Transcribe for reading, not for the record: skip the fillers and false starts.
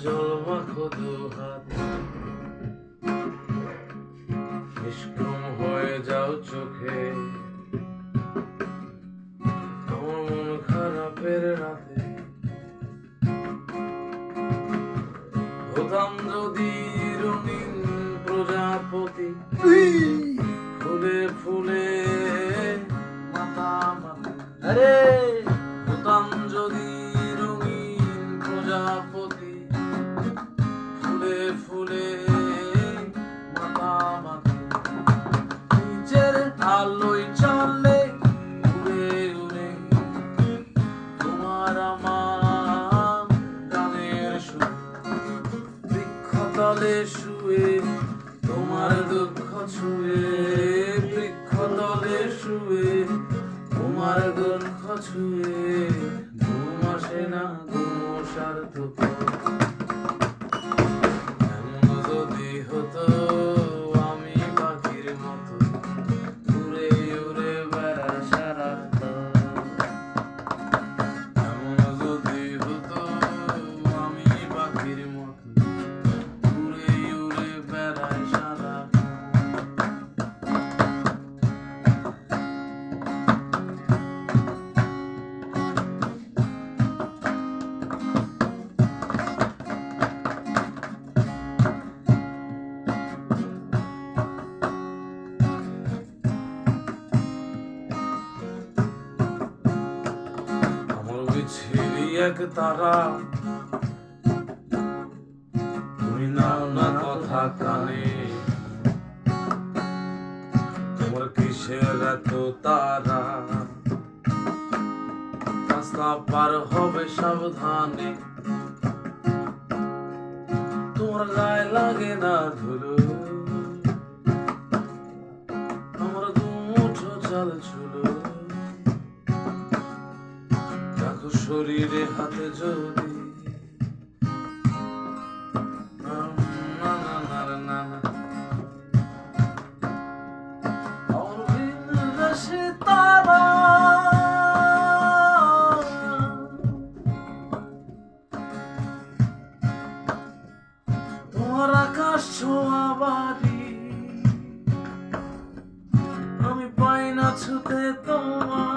জল মাখো দুহাত, নিষ্ক্রম হয়ে যাও চোখে। আমার মন খারাপের রাতে হতাম যদি রঙিন প্রজাপতি, ফুলে ফুলে মাতামাতি। আরে হতাম যদি রঙিন প্রজাপতি, ফুলে ফুলে মাতামাতি। নিজের আলোয় চলে উড়ে উড়ে তোমার আমার গানের সুর। বৃক্ষতলে শুয়ে তোমার দুঃখ ছুঁয়ে, বৃক্ষতলে শুয়ে তোমার দুঃখ ছুঁয়ে। ঘুম আসে না ঘুম সার্থক। এমন যদি হতো আমি পাখির মতো উড়ে উড়ে বেড়াই সারাটা। এমন যদি হতো আমি পাখির মতো উড়ে উড়ে বেড়াই সারাটা। ছিড়ি এক তারা, তুমি নাও না কথা কানে। তোমার কিসের এত তারা, রাস্তা পার হবে সাবধানে। তোমার গায়ে লাগে না ধুলো, আমার দুমুঠো চাল ছুলো। শরীরে হাতে যদি না না না না না অরবিন্দে তারা, তোমার আকাশ ছোঁয়া বাড়ি, আমি পাই না ছুতে তোমার।